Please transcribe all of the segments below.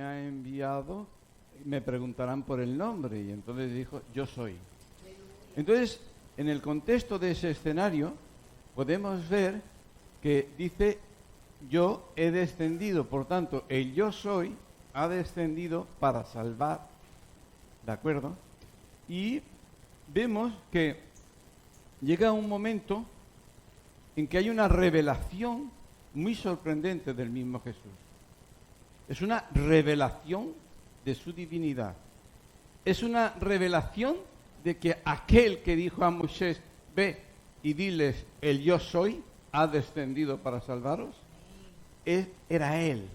me ha enviado, me preguntarán por el nombre. Y entonces dijo, yo soy. Entonces, en el contexto de ese escenario, podemos ver que dice, yo he descendido. Por tanto, el yo soy ha descendido para salvar. ¿De acuerdo? Y vemos que llega un momento en que hay una revelación muy sorprendente del mismo Jesús. Es una revelación de su divinidad. Es una revelación de que aquel que dijo a Moisés, ve y diles, el yo soy, ha descendido para salvaros, era él.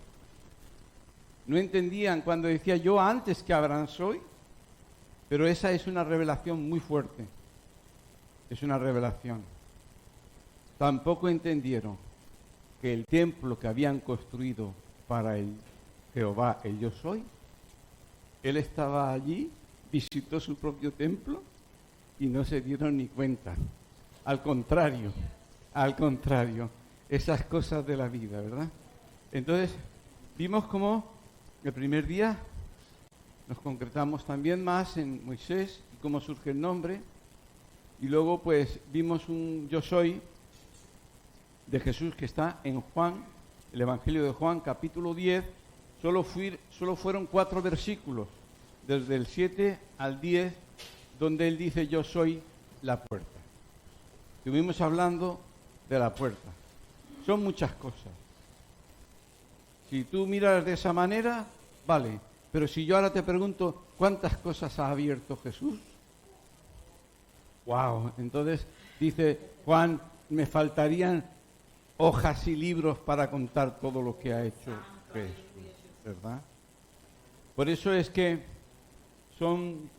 No entendían cuando decía, yo antes que Abraham soy, pero esa es una revelación muy fuerte. Es una revelación. Tampoco entendieron que el templo que habían construido para el Jehová, el yo soy, él estaba allí, visitó su propio templo y no se dieron ni cuenta. Al contrario, esas cosas de la vida, ¿verdad? Entonces, vimos cómo el primer día nos concretamos también más en Moisés y cómo surge el nombre. Y luego, pues, vimos un yo soy de Jesús que está en Juan, el Evangelio de Juan, capítulo 10. Solo fueron 4 versículos, desde el 7 al 10, donde él dice, yo soy la puerta. Estuvimos hablando de la puerta. Son muchas cosas. Si tú miras de esa manera, vale. Pero si yo ahora te pregunto, ¿cuántas cosas ha abierto Jesús? ¡Wow! Entonces dice Juan, me faltarían hojas y libros para contar todo lo que ha hecho Jesús, ¿verdad? Por eso es que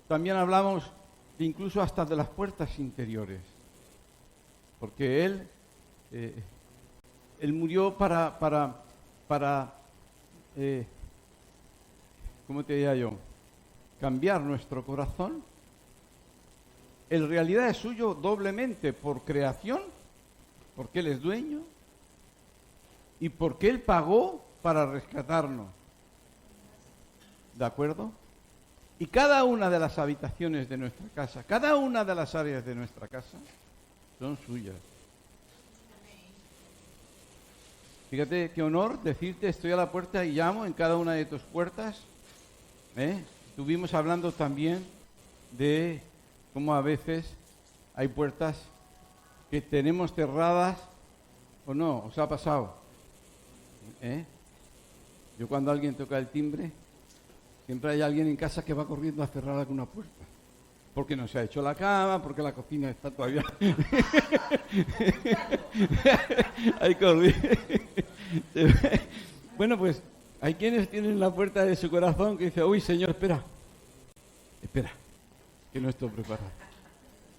también hablamos incluso hasta de las puertas interiores. Porque él murió para ¿cómo te diría yo? Cambiar nuestro corazón. En realidad es suyo doblemente por creación, porque él es dueño, y porque él pagó para rescatarnos. ¿De acuerdo? Y cada una de las habitaciones de nuestra casa, cada una de las áreas de nuestra casa, son suyas. Fíjate qué honor decirte, estoy a la puerta y llamo en cada una de tus puertas. Estuvimos hablando también de cómo a veces hay puertas que tenemos cerradas o no. ¿Os ha pasado? Yo cuando alguien toca el timbre, siempre hay alguien en casa que va corriendo a cerrar alguna puerta. Porque no se ha hecho la cama, porque la cocina está todavía... Hay corriendo. Bueno, pues hay quienes tienen la puerta de su corazón que dice, uy, Señor, espera, que no estoy preparado.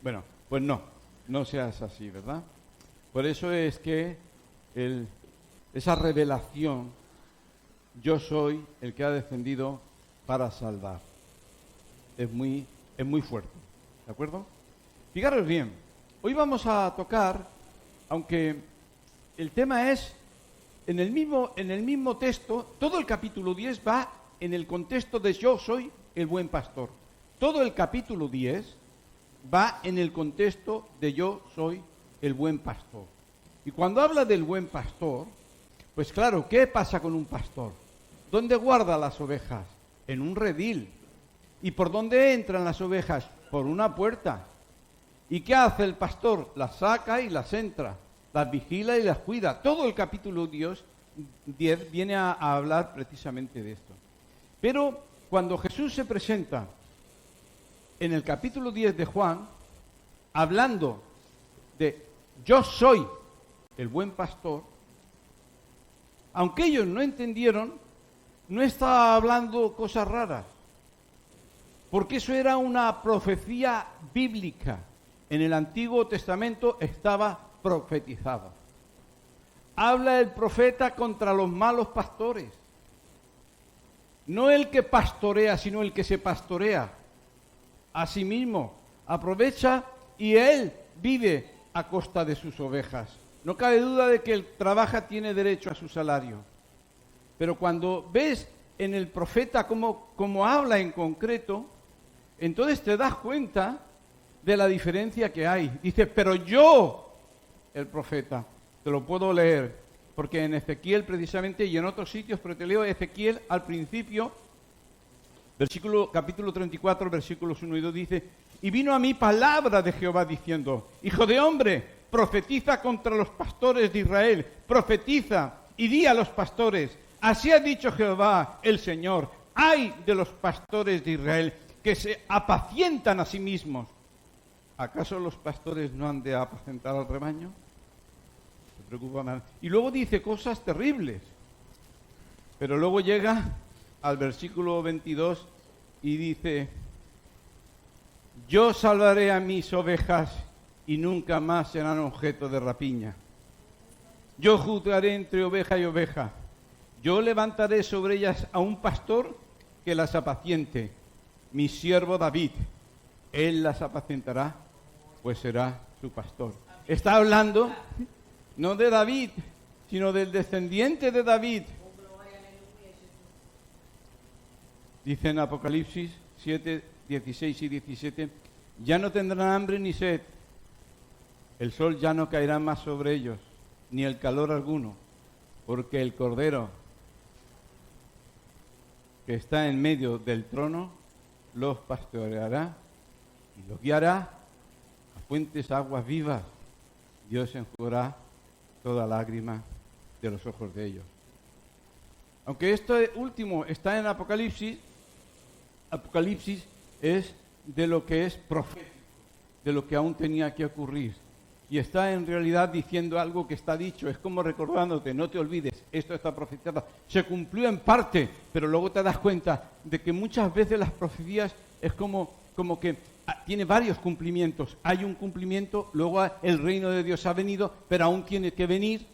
Bueno, pues no seas así, ¿verdad? Por eso es que esa revelación, yo soy el que ha descendido para salvar, es muy fuerte, ¿de acuerdo? Fijaros bien, hoy vamos a tocar, aunque el tema es, en el mismo texto, todo el capítulo 10 va en el contexto de yo soy el buen pastor. Todo el capítulo 10 va en el contexto de yo soy el buen pastor. Y cuando habla del buen pastor, pues claro, ¿qué pasa con un pastor? ¿Dónde guarda las ovejas? En un redil. ¿Y por dónde entran las ovejas? Por una puerta. ¿Y qué hace el pastor? Las saca y las entra, las vigila y las cuida. Todo el capítulo 10 viene a hablar precisamente de esto. Pero cuando Jesús se presenta en el capítulo 10 de Juan, hablando de yo soy el buen pastor, aunque ellos no entendieron, no estaba hablando cosas raras, porque eso era una profecía bíblica. En el Antiguo Testamento estaba profetizado. Habla el profeta contra los malos pastores. No el que pastorea, sino el que se pastorea a sí mismo. Aprovecha y él vive a costa de sus ovejas. No cabe duda de que el trabaja tiene derecho a su salario. Pero cuando ves en el profeta cómo habla en concreto, entonces te das cuenta de la diferencia que hay. Dice, pero yo, el profeta, te lo puedo leer, porque en Ezequiel precisamente y en otros sitios, pero te leo Ezequiel al principio, capítulo 34, versículos 1 y 2, dice, y vino a mí palabra de Jehová diciendo, hijo de hombre, profetiza contra los pastores de Israel, profetiza y di a los pastores, así ha dicho Jehová el Señor, ay de los pastores de Israel que se apacientan a sí mismos. ¿Acaso los pastores no han de apacentar al rebaño? Se preocupa más. Y luego dice cosas terribles, pero luego llega al versículo 22 y dice, yo salvaré a mis ovejas y nunca más serán objeto de rapiña. Yo juzgaré entre oveja y oveja. Yo levantaré sobre ellas a un pastor que las apaciente, mi siervo David. Él las apacentará, pues será su pastor. Está hablando no de David, sino del descendiente de David. Dice en Apocalipsis 7, 16 y 17, ya no tendrán hambre ni sed, el sol ya no caerá más sobre ellos, ni el calor alguno, porque el Cordero que está en medio del trono los pastoreará y los guiará a fuentes aguas vivas. Dios enjugará toda lágrima de los ojos de ellos. Aunque esto último está en Apocalipsis, Apocalipsis es de lo que es profético, de lo que aún tenía que ocurrir. Y está en realidad diciendo algo que está dicho, es como recordándote, no te olvides, esto está profetizado. Se cumplió en parte, pero luego te das cuenta de que muchas veces las profecías es como que tiene varios cumplimientos. Hay un cumplimiento, luego el reino de Dios ha venido, pero aún tiene que venir,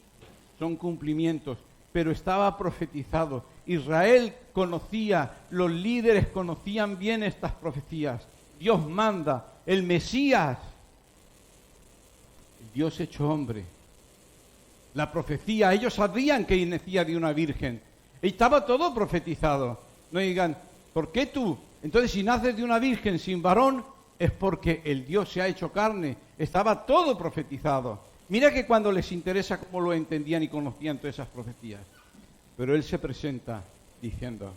son cumplimientos. Pero estaba profetizado. Israel conocía, los líderes conocían bien estas profecías. Dios manda, el Mesías, Dios hecho hombre. La profecía, ellos sabían que nacía de una virgen. Estaba todo profetizado. No digan, ¿por qué tú? Entonces, si naces de una virgen sin varón, es porque el Dios se ha hecho carne. Estaba todo profetizado. Mira que cuando les interesa cómo lo entendían y conocían todas esas profecías. Pero Él se presenta diciendo,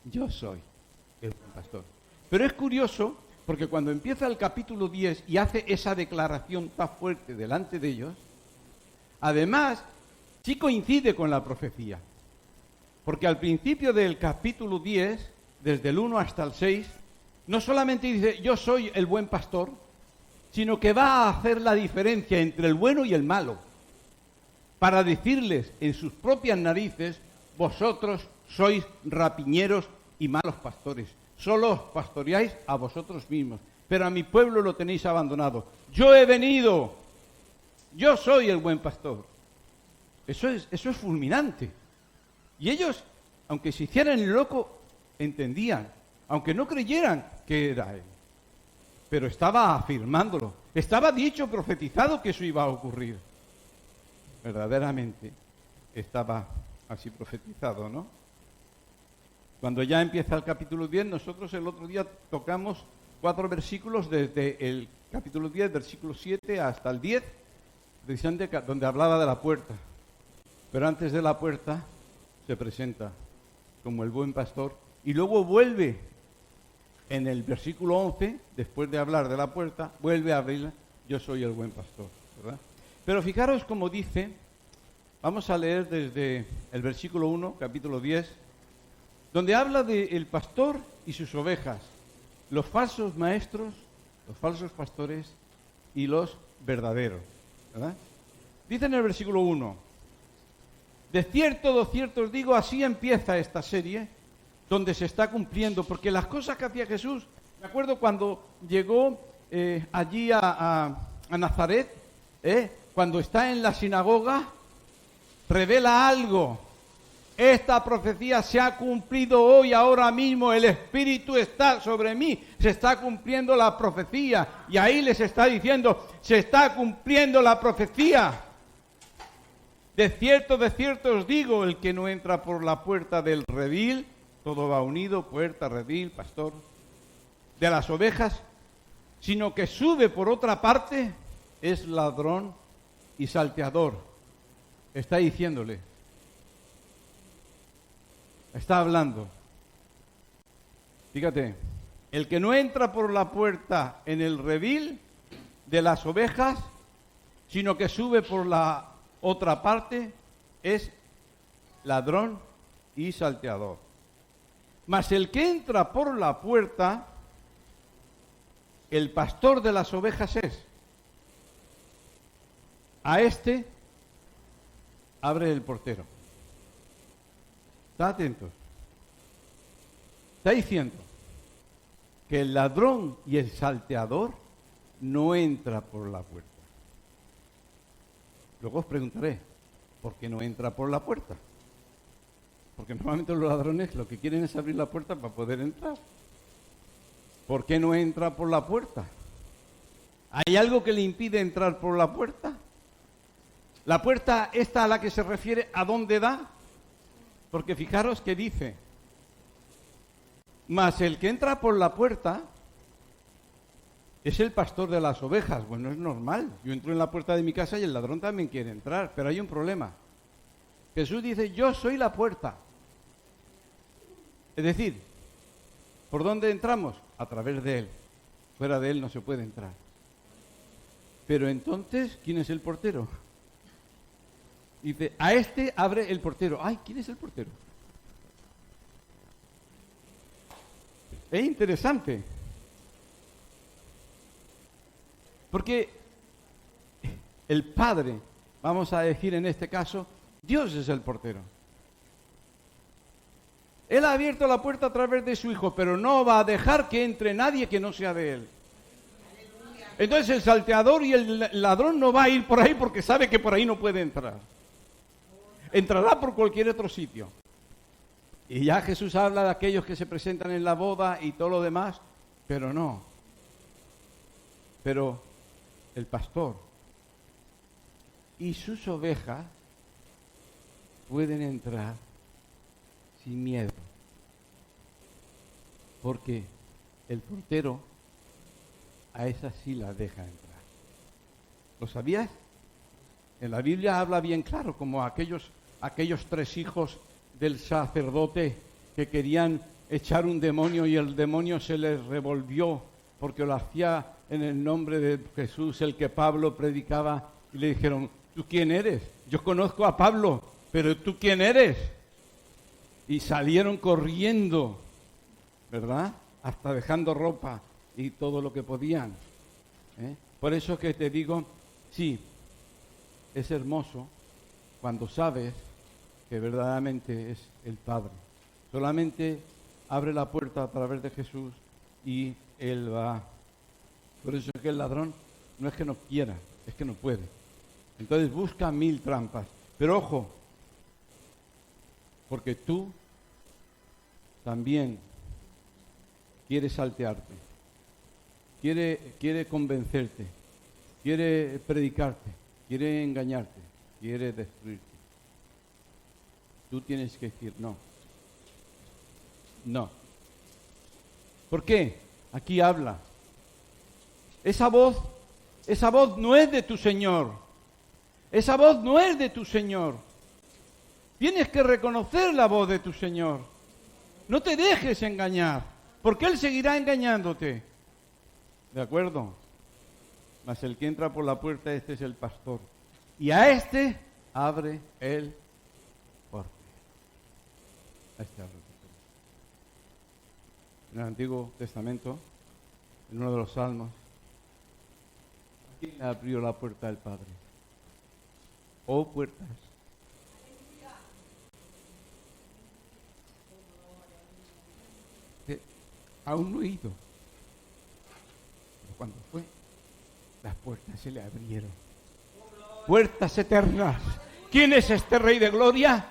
yo soy el buen pastor. Pero es curioso, porque cuando empieza el capítulo 10 y hace esa declaración tan fuerte delante de ellos, además, sí coincide con la profecía. Porque al principio del capítulo 10, desde el 1 hasta el 6, no solamente dice, yo soy el buen pastor, sino que va a hacer la diferencia entre el bueno y el malo, para decirles en sus propias narices, vosotros sois rapiñeros y malos pastores. Solo os pastoreáis a vosotros mismos, pero a mi pueblo lo tenéis abandonado. Yo he venido, yo soy el buen pastor. Eso es fulminante. Y ellos, aunque se hicieran el loco, entendían, aunque no creyeran que era Él. Pero estaba afirmándolo. Estaba dicho, profetizado que eso iba a ocurrir. Verdaderamente estaba así profetizado, ¿no? Cuando ya empieza el capítulo 10, nosotros el otro día tocamos 4 versículos desde el capítulo 10, versículo 7 hasta el 10, precisamente donde hablaba de la puerta. Pero antes de la puerta se presenta como el buen pastor y luego vuelve en el versículo 11, después de hablar de la puerta, vuelve a abrirla, yo soy el buen pastor, ¿verdad? Pero fijaros como dice, vamos a leer desde el versículo 1, capítulo 10, donde habla del pastor y sus ovejas, los falsos maestros, los falsos pastores y los verdaderos, ¿verdad? Dice en el versículo 1, de cierto os digo, así empieza esta serie, donde se está cumpliendo, porque las cosas que hacía Jesús, me acuerdo cuando llegó allí a Nazaret, cuando está en la sinagoga, revela algo. Esta profecía se ha cumplido hoy, ahora mismo, el Espíritu está sobre mí, se está cumpliendo la profecía, y ahí les está diciendo, se está cumpliendo la profecía de cierto os digo, el que no entra por la puerta del redil, todo va unido, puerta, redil, pastor, de las ovejas, sino que sube por otra parte, es ladrón y salteador. Está diciéndole, está hablando. Fíjate, el que no entra por la puerta en el redil de las ovejas, sino que sube por la otra parte, es ladrón y salteador. Mas el que entra por la puerta, el pastor de las ovejas es. A este abre el portero. Está atentos. Está diciendo que el ladrón y el salteador no entra por la puerta. Luego os preguntaré, ¿por qué no entra por la puerta? Porque normalmente los ladrones lo que quieren es abrir la puerta para poder entrar. ¿Por qué no entra por la puerta? ¿Hay algo que le impide entrar por la puerta? La puerta esta a la que se refiere, ¿a dónde da? Porque fijaros que dice, mas el que entra por la puerta es el pastor de las ovejas. Bueno, es normal. Yo entro en la puerta de mi casa y el ladrón también quiere entrar, pero hay un problema. Jesús dice, yo soy la puerta. Es decir, ¿por dónde entramos? A través de Él. Fuera de Él no se puede entrar. Pero entonces, ¿quién es el portero? Dice, a este abre el portero. Ay, ¿quién es el portero? Es interesante. Porque el Padre, vamos a decir en este caso, Dios es el portero. Él ha abierto la puerta a través de su Hijo, pero no va a dejar que entre nadie que no sea de Él. Entonces el salteador y el ladrón no va a ir por ahí porque sabe que por ahí no puede entrar. Entrará por cualquier otro sitio. Y ya Jesús habla de aquellos que se presentan en la boda y todo lo demás, pero no. Pero el pastor y sus ovejas pueden entrar sin miedo, porque el portero a esas sí las deja entrar. ¿Lo sabías? En la Biblia habla bien claro, como aquellos 3 hijos del sacerdote que querían echar un demonio y el demonio se les revolvió porque lo hacía en el nombre de Jesús, el que Pablo predicaba, y le dijeron, ¿tú quién eres? Yo conozco a Pablo, pero ¿tú quién eres? Y salieron corriendo, ¿verdad? Hasta dejando ropa y todo lo que podían. Por eso que te digo, sí, es hermoso cuando sabes que verdaderamente es el Padre. Solamente abre la puerta a través de Jesús y Él va. Por eso es que el ladrón no es que no quiera, es que no puede. Entonces busca 1000 trampas. Pero ojo, porque tú también quieres saltearte, quiere convencerte, quiere predicarte, quiere engañarte, quiere destruirte. Tú tienes que decir no. No. ¿Por qué? Aquí habla. Esa voz no es de tu Señor. Esa voz no es de tu Señor. Tienes que reconocer la voz de tu Señor. No te dejes engañar, porque Él seguirá engañándote. ¿De acuerdo? Mas el que entra por la puerta, este es el pastor. Y a este abre el portero. A este abre el portero. En el Antiguo Testamento, en uno de los Salmos, ¿quién le abrió la puerta al Padre? Oh puertas. Aún no he ido. Pero cuando fue, las puertas se le abrieron. Puertas eternas. ¿Quién es este Rey de Gloria?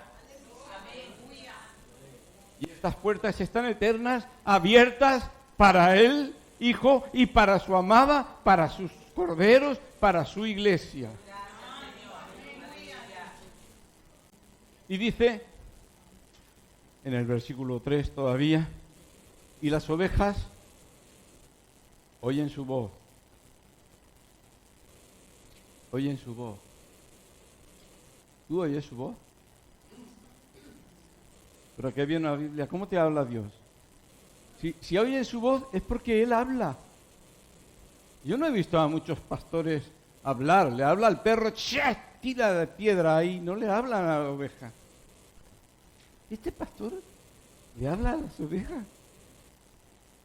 Y estas puertas están eternas, abiertas para Él, Hijo, y para su amada, para sus corderos, para su iglesia. Y dice, en el versículo 3 todavía, y las ovejas oyen su voz. Oyen su voz. ¿Tú oyes su voz? Pero aquí viene la Biblia. ¿Cómo te habla Dios? Si oyes su voz es porque Él habla. Yo no he visto a muchos pastores hablar. Le habla al perro, tira de piedra ahí. No le hablan a la oveja. Este pastor le habla a las ovejas.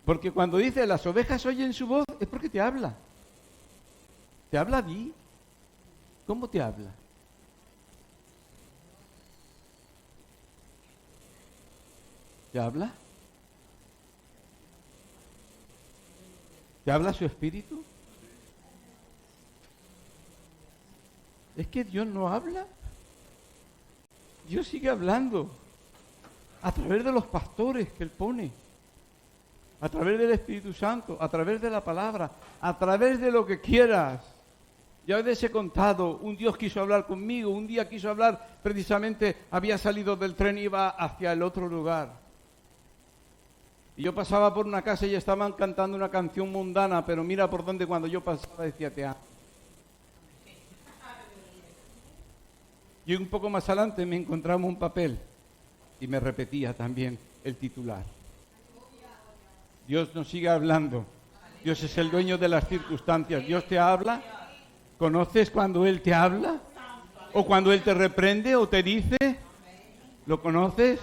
Porque cuando dice las ovejas oyen su voz es porque te habla. ¿Te habla a ti? ¿Cómo te habla? ¿Te habla? ¿Te habla su espíritu? Es que Dios no habla. Dios sigue hablando a través de los pastores que Él pone, a través del Espíritu Santo, a través de la palabra, a través de lo que quieras. Ya les he contado, un Dios quiso hablar conmigo, un día quiso hablar, precisamente había salido del tren, iba hacia el otro lugar. Y yo pasaba por una casa y estaban cantando una canción mundana, pero mira por dónde cuando yo pasaba decía te amo. Y un poco más adelante me encontraba un papel y me repetía también el titular. Dios nos sigue hablando. Dios es el dueño de las circunstancias. Dios te habla. ¿Conoces cuando Él te habla? ¿O cuando Él te reprende o te dice? ¿Lo conoces?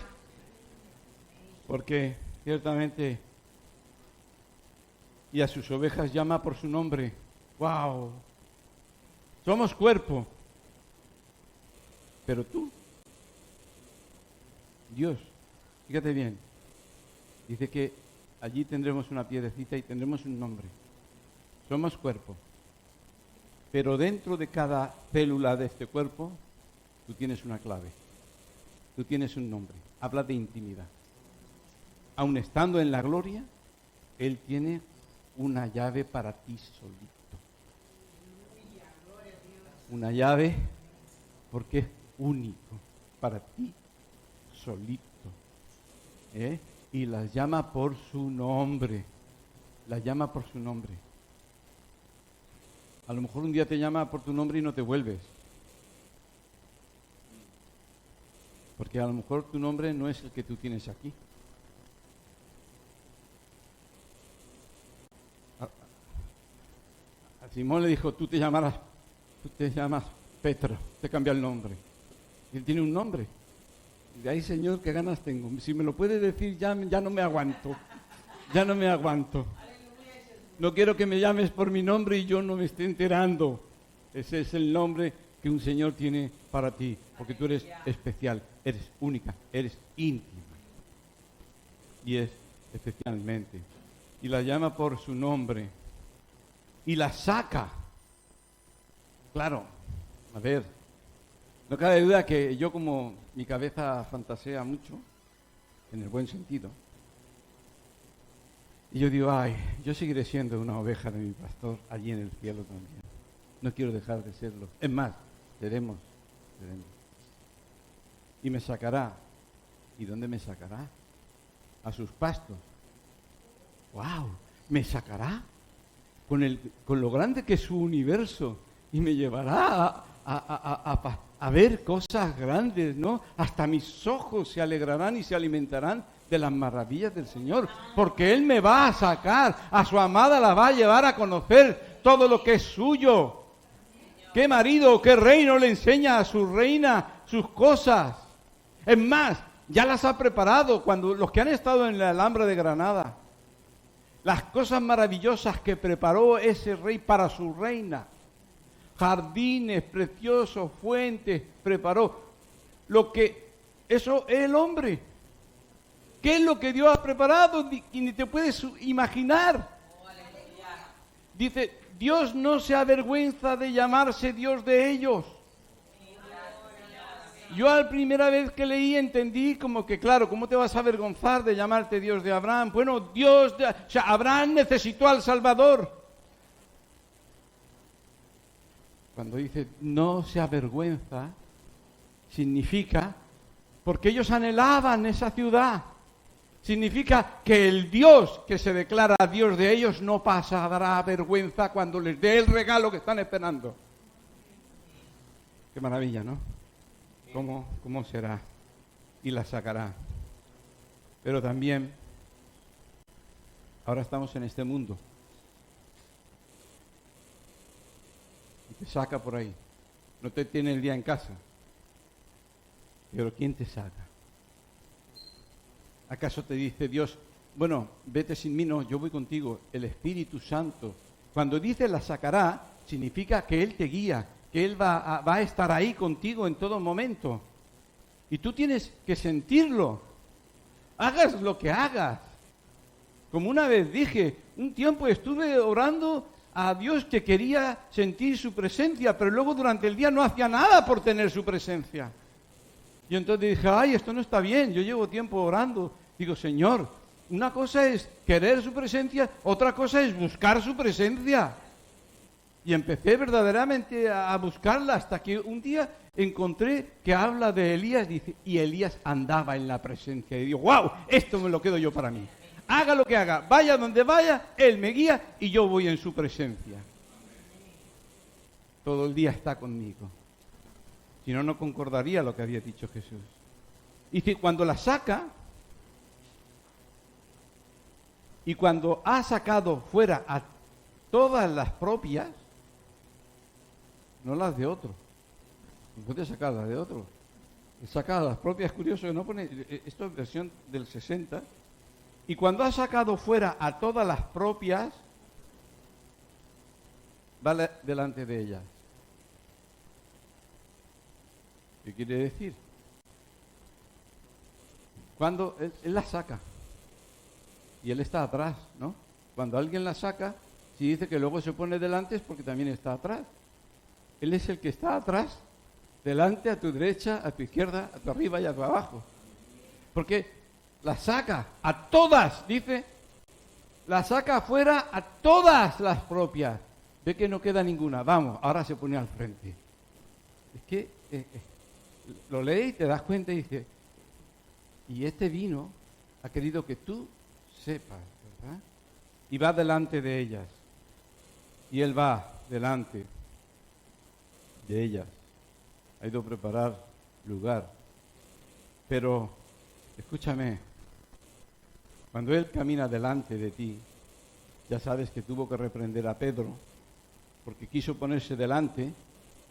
Porque ciertamente, y a sus ovejas llama por su nombre. ¡Wow! Somos cuerpo. Pero tú, Dios, fíjate bien, dice que allí tendremos una piedrecita y tendremos un nombre. Somos cuerpo. Pero dentro de cada célula de este cuerpo, tú tienes una clave. Tú tienes un nombre. Habla de intimidad. Aun estando en la gloria, Él tiene una llave para ti solito. Una llave porque es único para ti solito. Y las llama por su nombre. Las llama por su nombre. A lo mejor un día te llama por tu nombre y no te vuelves. Porque a lo mejor tu nombre no es el que tú tienes aquí. A Simón le dijo, tú te llamas Petro, te cambia el nombre. Y él tiene un nombre. Y de ahí, Señor, qué ganas tengo. Si me lo puedes decir, ya no me aguanto. Ya no me aguanto. No quiero que me llames por mi nombre y yo no me esté enterando. Ese es el nombre que un Señor tiene para ti. Porque tú eres especial, eres única, eres íntima. Y es especialmente. Y la llama por su nombre. Y la saca. Claro, a ver, no cabe duda que yo como mi cabeza fantasea mucho, en el buen sentido, y yo digo, ay, yo seguiré siendo una oveja de mi pastor allí en el cielo también. No quiero dejar de serlo. Es más, seremos. Y me sacará. ¿Y dónde me sacará? A sus pastos. ¡Wow! ¿Me sacará? Con lo grande que es su universo. Y me llevará a ver cosas grandes, ¿no? Hasta mis ojos se alegrarán y se alimentarán de las maravillas del Señor, porque Él me va a sacar, a su amada la va a llevar a conocer todo lo que es suyo. ¿Qué marido, qué reino le enseña a su reina sus cosas? Es más, ya las ha preparado cuando los que han estado en la Alhambra de Granada, las cosas maravillosas que preparó ese rey para su reina. Jardines preciosos, fuentes, preparó. Eso es el hombre. ¿Qué es lo que Dios ha preparado? Y ni te puedes imaginar. Dice, Dios no se avergüenza de llamarse Dios de ellos. Yo la primera vez que leí entendí como que, claro, ¿cómo te vas a avergonzar de llamarte Dios de Abraham? Bueno, Abraham necesitó al Salvador. Cuando dice no se avergüenza, significa porque ellos anhelaban esa ciudad. Significa que el Dios que se declara Dios de ellos no pasará vergüenza cuando les dé el regalo que están esperando. Qué maravilla, ¿no? ¿Cómo será? Y la sacará. Pero también, ahora estamos en este mundo. Y te saca por ahí. No te tiene el día en casa. Pero ¿quién te saca? ¿Acaso te dice Dios, bueno, vete sin mí? No, yo voy contigo, el Espíritu Santo. Cuando dice la sacará, significa que Él te guía, que Él va a estar ahí contigo en todo momento. Y tú tienes que sentirlo. Hagas lo que hagas. Como una vez dije, un tiempo estuve orando a Dios que quería sentir su presencia, pero luego durante el día no hacía nada por tener su presencia. Y entonces dije, ay, esto no está bien, yo llevo tiempo orando. Digo, Señor, una cosa es querer su presencia, otra cosa es buscar su presencia. Y empecé verdaderamente a buscarla hasta que un día encontré que habla de Elías, dice, y Elías andaba en la presencia de Dios. ¡Wow! Esto me lo quedo yo para mí. Haga lo que haga, vaya donde vaya, Él me guía y yo voy en su presencia. Todo el día está conmigo. Si no, no concordaría lo que había dicho Jesús. Y que cuando la saca, y cuando ha sacado fuera a todas las propias, no las de otro, no puede sacar las de otro, saca las propias, curioso que no pone, esto es versión del 60, y cuando ha sacado fuera a todas las propias, va delante de ellas. ¿Qué quiere decir? Cuando él la saca y Él está atrás, ¿no? Cuando alguien la saca, si dice que luego se pone delante es porque también está atrás. Él es el que está atrás, delante, a tu derecha, a tu izquierda, a tu arriba y a tu abajo. Porque la saca a todas, dice, la saca afuera a todas las propias. Ve que no queda ninguna. Vamos, ahora se pone al frente. Es que lo lee y te das cuenta y dice, y este vino ha querido que tú sepas, ¿verdad? Y va delante de ellas. Y Él va delante de ellas. Ha ido a preparar lugar. Pero, escúchame, cuando Él camina delante de ti, ya sabes que tuvo que reprender a Pedro, porque quiso ponerse delante,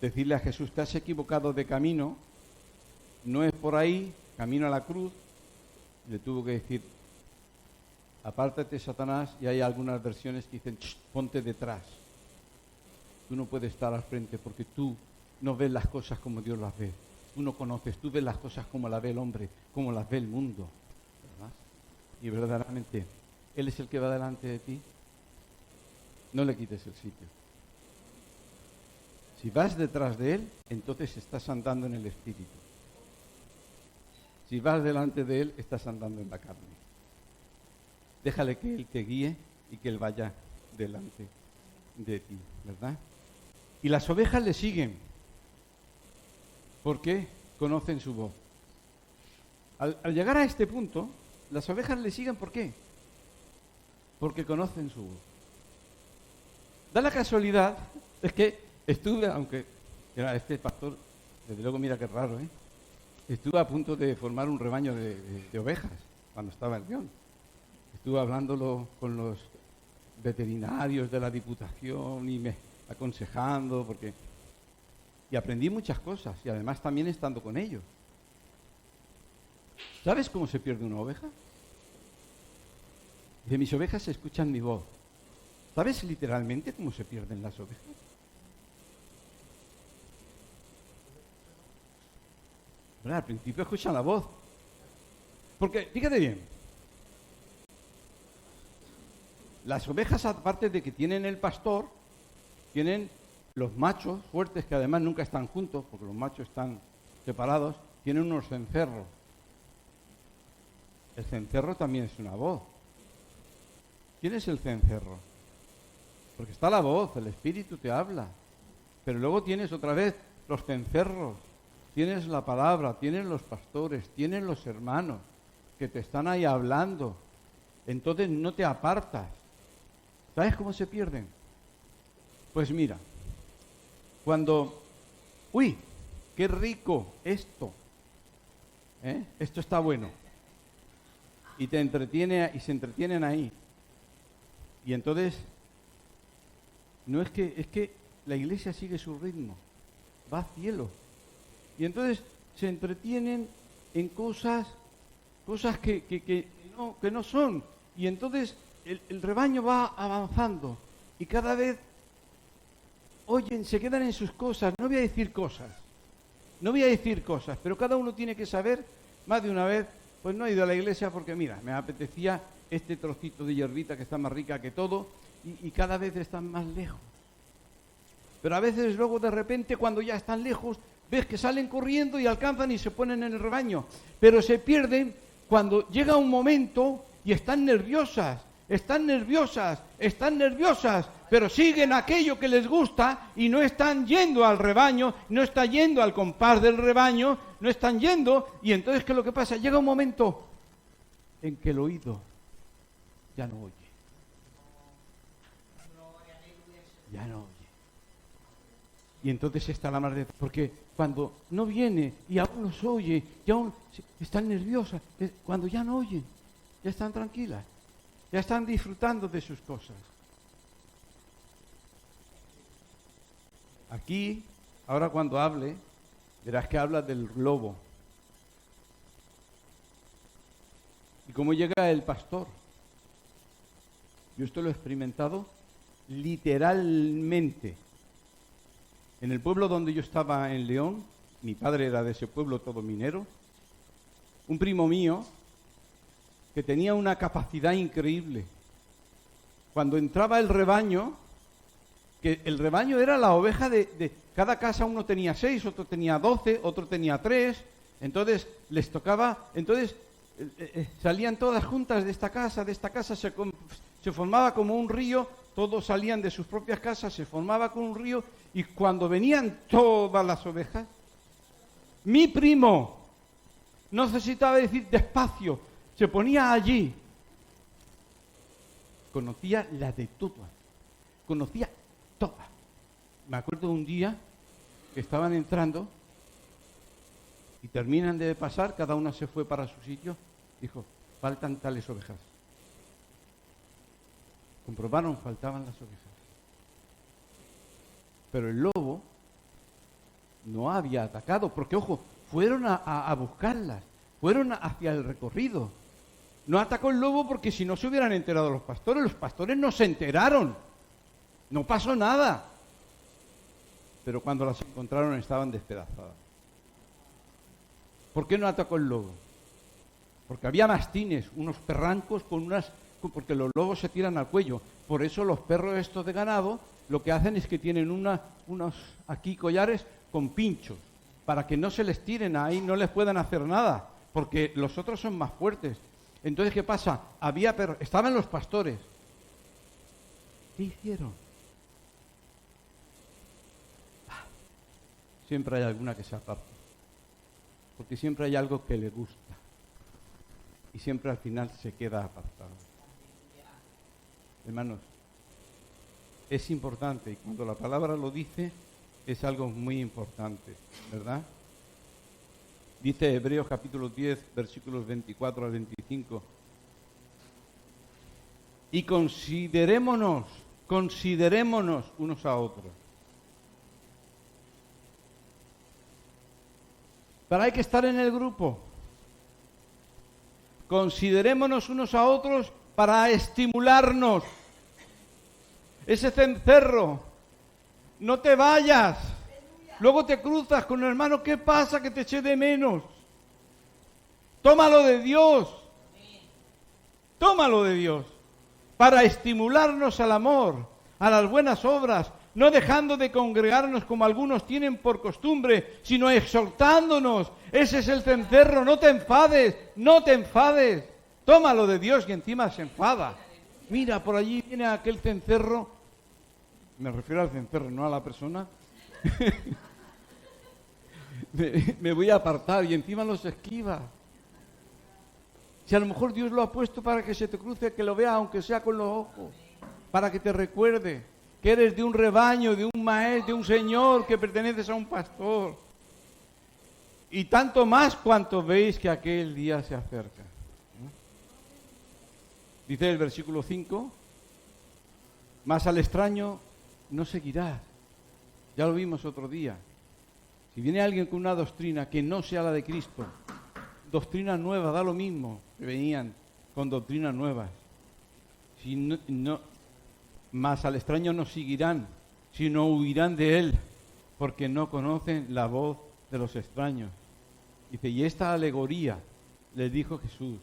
decirle a Jesús, te has equivocado de camino, no es por ahí, camino a la cruz. Le tuvo que decir, apártate, Satanás, y hay algunas versiones que dicen, ponte detrás. Tú no puedes estar al frente porque tú no ves las cosas como Dios las ve. Tú no conoces, tú ves las cosas como las ve el hombre, como las ve el mundo, ¿verdad? Y verdaderamente, Él es el que va delante de ti. No le quites el sitio. Si vas detrás de Él, entonces estás andando en el Espíritu. Si vas delante de Él, estás andando en la carne. Déjale que Él te guíe y que Él vaya delante de ti, ¿verdad? Y las ovejas le siguen, porque conocen su voz. Al llegar a este punto, las ovejas le siguen, ¿por qué? Porque conocen su voz. Da la casualidad, es que estuve, aunque era este pastor, desde luego mira qué raro, estuve a punto de formar un rebaño de ovejas cuando estaba en León. Estuve hablándolo con los veterinarios de la Diputación y me aconsejando, y aprendí muchas cosas, y además también estando con ellos. ¿Sabes cómo se pierde una oveja? De mis ovejas escuchan mi voz. ¿Sabes literalmente cómo se pierden las ovejas? Bueno, al principio escuchan la voz. Porque, fíjate bien, las ovejas, aparte de que tienen el pastor, tienen los machos fuertes, que además nunca están juntos, porque los machos están separados, tienen unos cencerros. El cencerro también es una voz. ¿Quién es el cencerro? Porque está la voz, el Espíritu te habla. Pero luego tienes otra vez los cencerros. tienes la palabra, tienes los pastores, tienes los hermanos que te están ahí hablando. Entonces no te apartas. ¿Sabes cómo se pierden? Pues mira, cuando, uy, qué rico esto, esto está bueno, y te entretiene y se entretienen ahí. Y entonces, no es que la iglesia sigue su ritmo, va a cielo. Y entonces se entretienen en cosas que no son. Y entonces el rebaño va avanzando y cada vez oyen, se quedan en sus cosas. No voy a decir cosas, pero cada uno tiene que saber, más de una vez, pues no he ido a la iglesia porque mira, me apetecía este trocito de hierbita que está más rica que todo y cada vez están más lejos. Pero a veces luego de repente cuando ya están lejos, ves que salen corriendo y alcanzan y se ponen en el rebaño. Pero se pierden cuando llega un momento y están nerviosas, pero siguen aquello que les gusta y no están yendo al rebaño, no están yendo al compás del rebaño, no están yendo. Y entonces, ¿qué es lo que pasa? Llega un momento en que el oído ya no oye. Ya no oye. Y entonces está la madre, porque cuando no viene y aún los oye, y aún están nerviosas, cuando ya no oyen, ya están tranquilas, ya están disfrutando de sus cosas. Aquí, ahora cuando hable, verás que habla del lobo. Y cómo llega el pastor. Yo esto lo he experimentado literalmente. En el pueblo donde yo estaba en León, mi padre era de ese pueblo todo minero, un primo mío que tenía una capacidad increíble. Cuando entraba el rebaño, que el rebaño era la oveja de cada casa, uno tenía 6, otro tenía 12, otro tenía 3, entonces les tocaba, entonces salían todas juntas de esta casa se formaba como un río, todos salían de sus propias casas, se formaba como un río, y cuando venían todas las ovejas, mi primo, no necesitaba decir despacio, se ponía allí, conocía la de todas, conocía todas. Me acuerdo de un día que estaban entrando y terminan de pasar, cada una se fue para su sitio, dijo, faltan tales ovejas. Comprobaron, faltaban las ovejas. Pero el lobo no había atacado, porque ojo, fueron a buscarlas, fueron hacia el recorrido. No atacó el lobo porque si no se hubieran enterado los pastores no se enteraron, no pasó nada. Pero cuando las encontraron estaban despedazadas. ¿Por qué no atacó el lobo? Porque había mastines, unos perrancos porque los lobos se tiran al cuello. Por eso los perros estos de ganado lo que hacen es que tienen unos aquí collares con pinchos, para que no se les tiren ahí, no les puedan hacer nada, porque los otros son más fuertes. Entonces, ¿qué pasa? Había perros, estaban los pastores. ¿Qué hicieron? Siempre hay alguna que se aparta, porque siempre hay algo que le gusta, y siempre al final se queda apartado. Hermanos, es importante, y cuando la palabra lo dice, es algo muy importante, ¿verdad? Dice Hebreos capítulo 10, versículos 24 al 25. Y considerémonos unos a otros. Pero hay que estar en el grupo. Considerémonos unos a otros para estimularnos. Ese cencerro, no te vayas. Luego te cruzas con el hermano, ¿qué pasa? Que te eché de menos. Tómalo de Dios. Tómalo de Dios. Para estimularnos al amor, a las buenas obras, no dejando de congregarnos como algunos tienen por costumbre, sino exhortándonos. Ese es el cencerro, no te enfades, no te enfades. Tómalo de Dios y encima se enfada. Mira, por allí viene aquel cencerro, me refiero al cencerro, no a la persona. me voy a apartar y encima los esquiva. Si a lo mejor Dios lo ha puesto para que se te cruce, que lo vea aunque sea con los ojos, para que te recuerde que eres de un rebaño, de un maestro, de un señor, que perteneces a un pastor. Y tanto más cuanto veis que aquel día se acerca. Dice el versículo 5, mas al extraño no seguirás. Ya lo vimos otro día. Si viene alguien con una doctrina que no sea la de Cristo, doctrina nueva, da lo mismo que venían con doctrinas nuevas. Si no, más al extraño no seguirán, sino huirán de él, porque no conocen la voz de los extraños. Dice, y esta alegoría les dijo Jesús,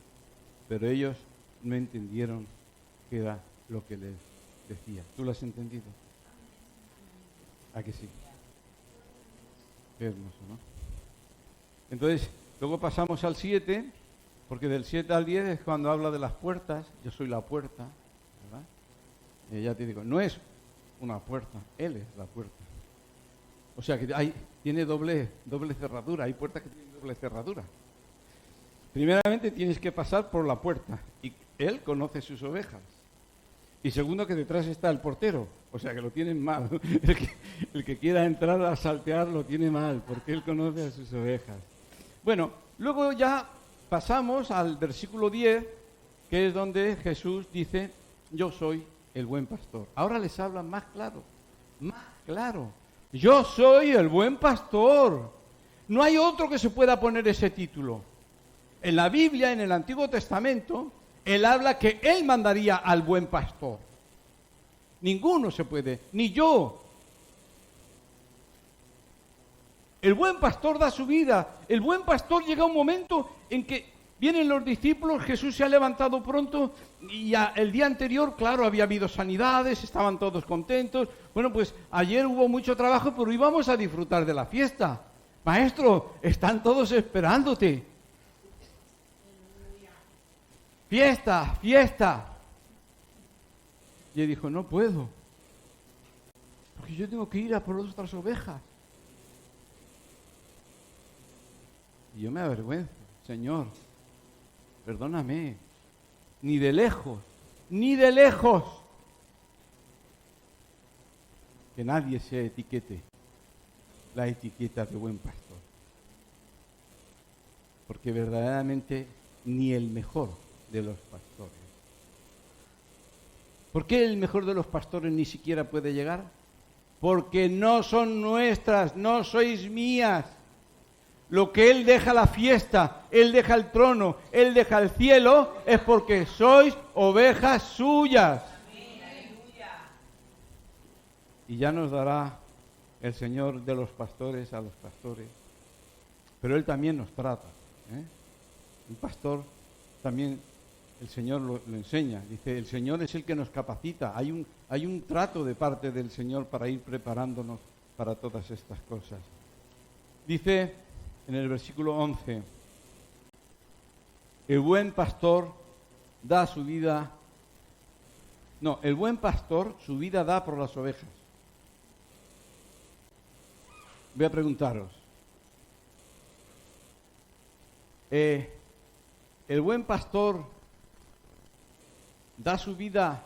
pero ellos no entendieron qué era lo que les decía. ¿Tú lo has entendido? ¿A que sí? Qué hermoso, ¿no? Entonces, luego pasamos al 7, porque del 7 al 10 es cuando habla de las puertas. Yo soy la puerta, ¿verdad? Y ya te digo, no es una puerta, Él es la puerta. O sea que tiene doble cerradura, hay puertas que tienen doble cerradura. Primeramente tienes que pasar por la puerta y Él conoce sus ovejas. Y segundo, que detrás está el portero, o sea que lo tienen mal. El que quiera entrar a saltear lo tiene mal, porque Él conoce a sus ovejas. Bueno, luego ya pasamos al versículo 10, que es donde Jesús dice, yo soy el buen pastor. Ahora les habla más claro, más claro. Yo soy el buen pastor. No hay otro que se pueda poner ese título. En la Biblia, en el Antiguo Testamento, Él habla que Él mandaría al buen pastor. Ninguno se puede, ni yo. El buen pastor da su vida. El buen pastor llega a un momento en que vienen los discípulos, Jesús se ha levantado pronto y el día anterior, claro, había habido sanidades, estaban todos contentos. Bueno, pues ayer hubo mucho trabajo, pero íbamos a disfrutar de la fiesta. Maestro, están todos esperándote. Fiesta, fiesta. Y él dijo, no puedo, porque yo tengo que ir a por otras ovejas. Y yo me avergüenzo, Señor, perdóname, ni de lejos, que nadie se etiquete la etiqueta de buen pastor. Porque verdaderamente ni el mejor de los pastores. ¿Por qué el mejor de los pastores ni siquiera puede llegar? Porque no son nuestras, no sois mías. Lo que Él deja la fiesta, Él deja el trono, Él deja el cielo, es porque sois ovejas suyas. Y ya nos dará el Señor de los pastores a los pastores. Pero Él también nos trata. Un pastor también, el Señor lo enseña. Dice, el Señor es el que nos capacita. Hay un trato de parte del Señor para ir preparándonos para todas estas cosas. Dice en el versículo 11, el buen pastor da su vida. No, el buen pastor su vida da por las ovejas. Voy a preguntaros. ¿El buen pastor da su vida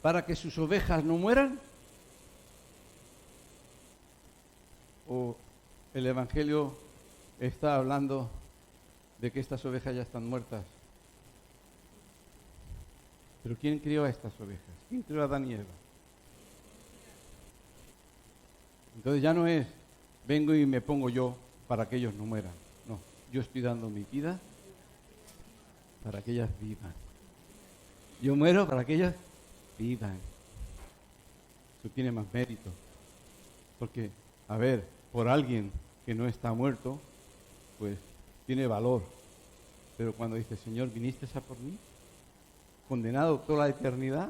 para que sus ovejas no mueran? ¿O el Evangelio está hablando de que estas ovejas ya están muertas? ¿Pero quién crió a estas ovejas? ¿Quién crió a Adán y Eva? Entonces ya no es, vengo y me pongo yo para que ellos no mueran. No, yo estoy dando mi vida para que ellas vivan. Yo muero para que ellas vivan. Eso tiene más mérito. Porque, a ver, por alguien que no está muerto, pues tiene valor. Pero cuando dice, Señor, ¿viniste a por mí? Condenado toda la eternidad.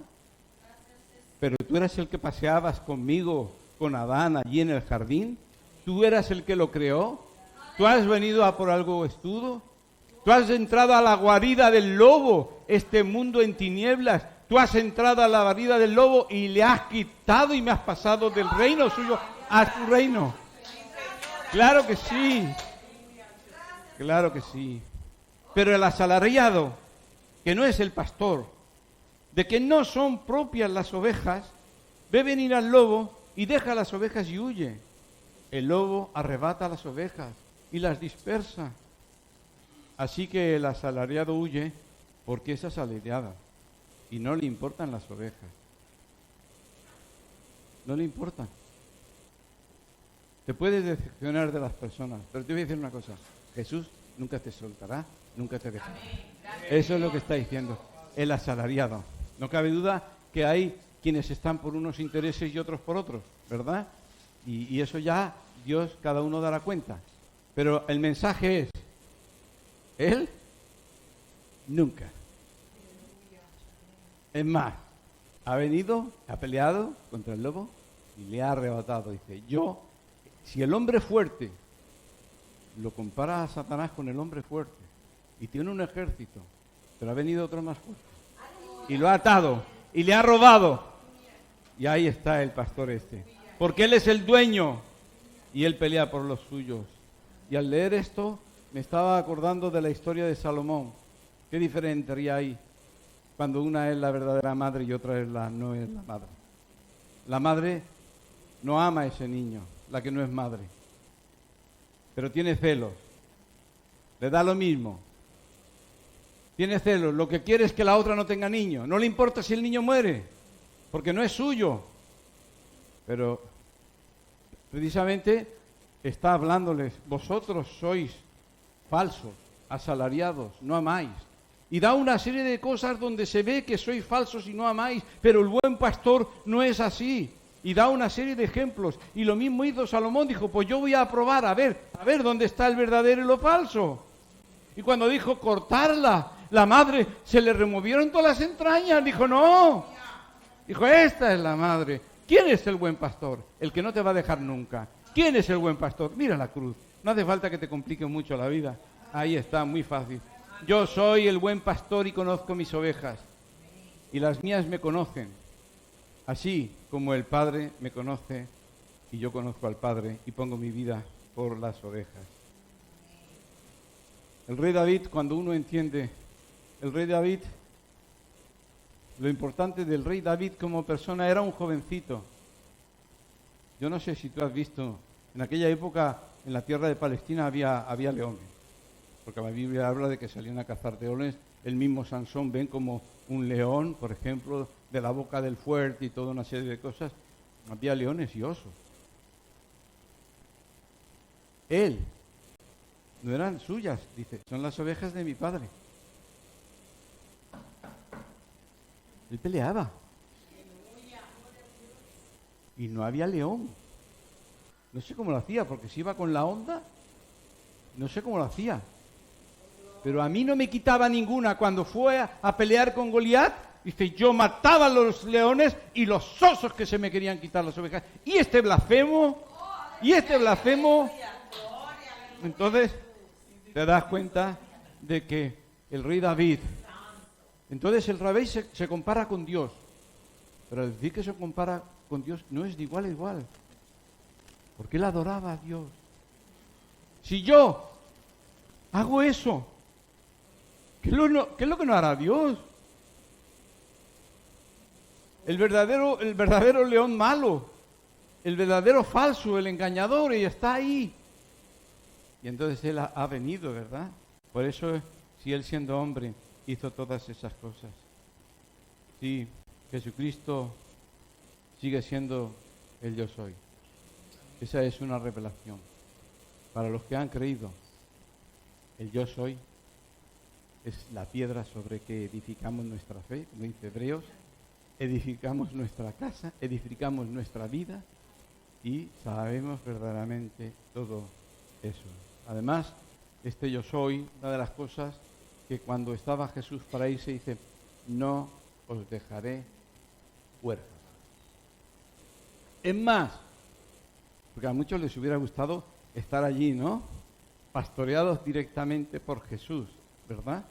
Pero tú eras el que paseabas conmigo, con Adán, allí en el jardín. Tú eras el que lo creó. Tú has venido a por algo estudo. Tú has entrado a la guarida del lobo, este mundo en tinieblas. Tú has entrado a la guarida del lobo y le has quitado y me has pasado del reino suyo a tu reino. Claro que sí. Claro que sí. Pero el asalariado, que no es el pastor, de que no son propias las ovejas, ve venir al lobo y deja las ovejas y huye. El lobo arrebata las ovejas y las dispersa. Así que el asalariado huye porque es asalariado y no le importan las ovejas. No le importan. Te puedes decepcionar de las personas, pero te voy a decir una cosa. Jesús nunca te soltará, nunca te dejará. Eso es lo que está diciendo el asalariado. No cabe duda que hay quienes están por unos intereses y otros por otros, ¿verdad? Y eso ya Dios, cada uno dará cuenta. Pero el mensaje es, Él nunca. Es más, ha venido, ha peleado contra el lobo y le ha arrebatado. Dice, si el hombre fuerte lo compara a Satanás con el hombre fuerte y tiene un ejército, pero ha venido otro más fuerte y lo ha atado y le ha robado, y ahí está el pastor este, porque él es el dueño y él pelea por los suyos. Y al leer esto me estaba acordando de la historia de Salomón. ¿Qué diferencia hay cuando una es la verdadera madre y otra no es la madre? La madre no ama a ese niño, la que no es madre, pero tiene celos, le da lo mismo, tiene celos, lo que quiere es que la otra no tenga niño, no le importa si el niño muere, porque no es suyo, pero precisamente está hablándoles, vosotros sois falsos, asalariados, no amáis, y da una serie de cosas donde se ve que sois falsos y no amáis, pero el buen pastor no es así. Y da una serie de ejemplos. Y lo mismo hizo Salomón. Dijo, pues yo voy a probar, a ver dónde está el verdadero y lo falso. Y cuando dijo cortarla, la madre se le removieron todas las entrañas. Dijo, no. Dijo, esta es la madre. ¿Quién es el buen pastor? El que no te va a dejar nunca. ¿Quién es el buen pastor? Mira la cruz. No hace falta que te complique mucho la vida. Ahí está, muy fácil. Yo soy el buen pastor y conozco mis ovejas. Y las mías me conocen. Así como el Padre me conoce y yo conozco al Padre y pongo mi vida por las ovejas. El rey David, cuando uno entiende, lo importante del rey David como persona era un jovencito. Yo no sé si tú has visto, en aquella época en la tierra de Palestina había leones, porque la Biblia habla de que salían a cazar leones. El mismo Sansón ven como un león, por ejemplo, de la boca del fuerte y toda una serie de cosas. Había leones y osos. Él, no eran suyas, dice, son las ovejas de mi padre. Él peleaba. Y no había león. No sé cómo lo hacía, porque si iba con la onda, no sé cómo lo hacía. Pero a mí no me quitaba ninguna. Cuando fue a pelear con Goliat, dice, yo mataba a los leones y los osos que se me querían quitar las ovejas. Y este blasfemo, entonces te das cuenta de que el rey David, entonces el rey se compara con Dios. Pero al decir que se compara con Dios no es de igual a igual. Porque él adoraba a Dios. Si yo hago eso, ¿qué es lo que no hará Dios? El verdadero león malo, el verdadero falso, el engañador, y está ahí. Y entonces él ha venido, ¿verdad? Por eso, si él siendo hombre hizo todas esas cosas. Sí, Jesucristo sigue siendo el yo soy. Esa es una revelación. Para los que han creído, el yo soy es la piedra sobre que edificamos nuestra fe, como dice Hebreos, edificamos nuestra casa, edificamos nuestra vida y sabemos verdaderamente todo eso. Además, este yo soy, una de las cosas que cuando estaba Jesús para irse dice, no os dejaré huérfanos. Es más, porque a muchos les hubiera gustado estar allí, ¿no? Pastoreados directamente por Jesús, ¿verdad?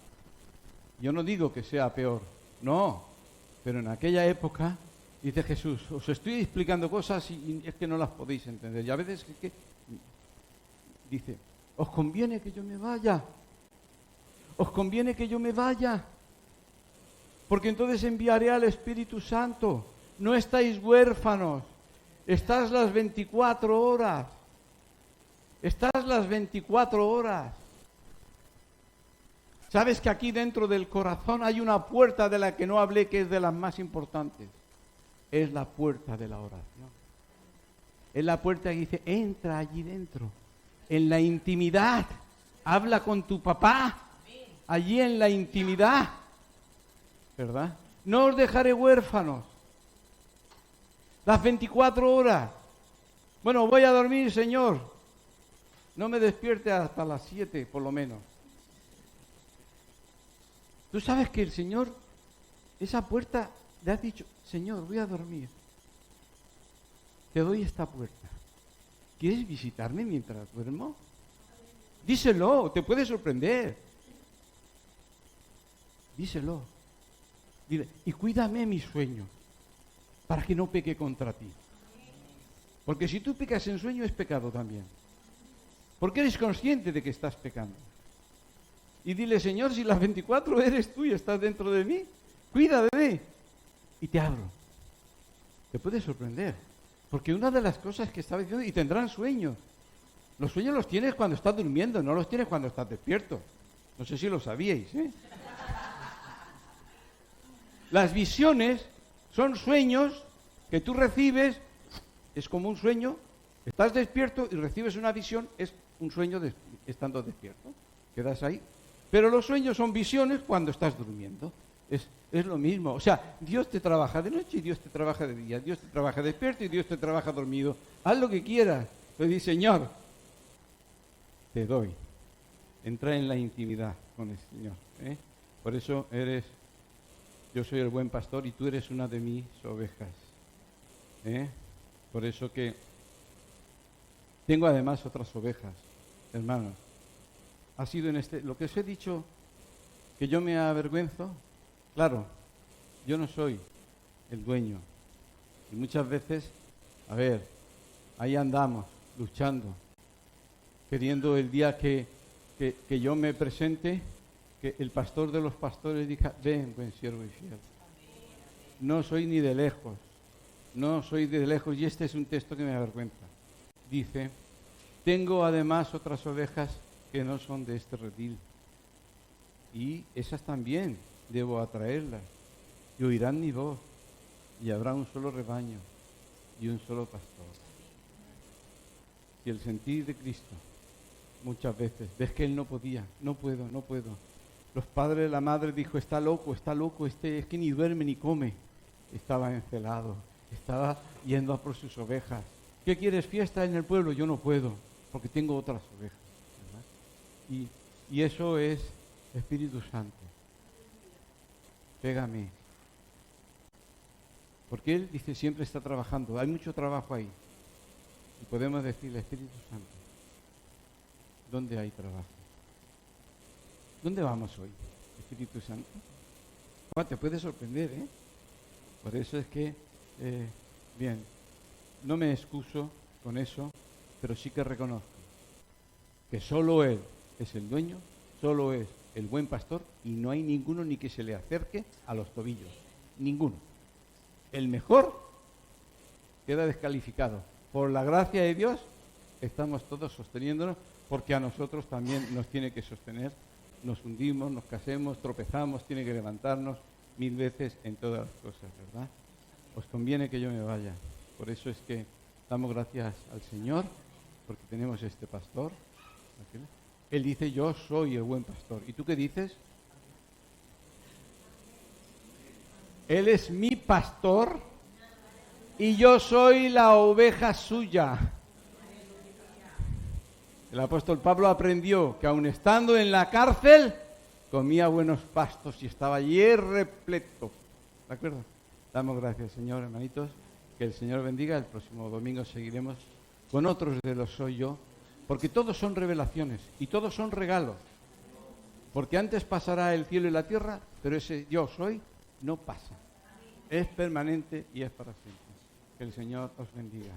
Yo no digo que sea peor, no, pero en aquella época, dice Jesús, os estoy explicando cosas y es que no las podéis entender. Y a veces es que dice, os conviene que yo me vaya. Os conviene que yo me vaya. Porque entonces enviaré al Espíritu Santo. No estáis huérfanos. Estás las 24 horas. Estás las 24 horas. ¿Sabes que aquí dentro del corazón hay una puerta de la que no hablé, que es de las más importantes? Es la puerta de la oración. Es la puerta que dice, entra allí dentro, en la intimidad. Habla con tu papá, allí en la intimidad. ¿Verdad? No os dejaré huérfanos. Las 24 horas. Bueno, voy a dormir, Señor. No me despierte hasta las 7, por lo menos. Tú sabes que el Señor, esa puerta, le has dicho, Señor, voy a dormir. Te doy esta puerta. ¿Quieres visitarme mientras duermo? Díselo, te puede sorprender. Díselo. Dile, y cuídame mis sueños, para que no peque contra ti. Porque si tú pecas en sueño es pecado también. Porque eres consciente de que estás pecando. Y dile, Señor, si las 24 eres tú y estás dentro de mí, cuida de mí. Y te abro. Te puede sorprender. Porque una de las cosas que estaba diciendo, y tendrán sueños. Los sueños los tienes cuando estás durmiendo, no los tienes cuando estás despierto. No sé si lo sabíais, ¿eh? Las visiones son sueños que tú recibes, es como un sueño, estás despierto y recibes una visión, es un sueño estando despierto. Quedas ahí. Pero los sueños son visiones cuando estás durmiendo. Es lo mismo. O sea, Dios te trabaja de noche y Dios te trabaja de día. Dios te trabaja despierto y Dios te trabaja dormido. Haz lo que quieras. Pero di, Señor, te doy. Entra en la intimidad con el Señor. ¿Eh? Por eso yo soy el buen pastor y tú eres una de mis ovejas. ¿Eh? Por eso que tengo además otras ovejas, hermanos. Ha sido lo que os he dicho, que yo me avergüenzo. Claro, yo no soy el dueño. Y muchas veces, ahí andamos, luchando, queriendo el día que yo me presente, que el pastor de los pastores diga, ven, buen siervo y fiel. No soy ni de lejos, y este es un texto que me avergüenza. Dice, tengo además otras ovejas que no son de este redil, y esas también debo atraerlas, y oirán mi voz, y habrá un solo rebaño y un solo pastor. Y el sentir de Cristo, muchas veces, ves que él no podía, no puedo. Los padres, la madre dijo, está loco, es que ni duerme ni come. Estaba encelado, estaba yendo a por sus ovejas. ¿Qué quieres, fiesta en el pueblo? Yo no puedo, porque tengo otras ovejas. ¿Verdad? Y eso es Espíritu Santo. Pégame. Porque Él dice, siempre está trabajando. Hay mucho trabajo ahí. Y podemos decirle, Espíritu Santo, ¿dónde hay trabajo? ¿Dónde vamos hoy, Espíritu Santo? Te puede sorprender, ¿eh? Por eso es que, bien, no me excuso con eso, pero sí que reconozco que solo Él es el dueño, solo es el buen pastor y no hay ninguno ni que se le acerque a los tobillos. Ninguno. El mejor queda descalificado. Por la gracia de Dios estamos todos sosteniéndonos, porque a nosotros también nos tiene que sostener. Nos hundimos, nos caemos, tropezamos, tiene que levantarnos 1000 veces en todas las cosas, ¿verdad? Os conviene que yo me vaya. Por eso es que damos gracias al Señor, porque tenemos este pastor. Él dice, yo soy el buen pastor. ¿Y tú qué dices? Él es mi pastor y yo soy la oveja suya. El apóstol Pablo aprendió que aun estando en la cárcel, comía buenos pastos y estaba allí repleto. ¿De acuerdo? Damos gracias, Señor, hermanitos. Que el Señor bendiga. El próximo domingo seguiremos con otros de los soy yo, porque todos son revelaciones y todos son regalos. Porque antes pasará el cielo y la tierra, pero ese yo soy no pasa. Es permanente y es para siempre. Que el Señor os bendiga.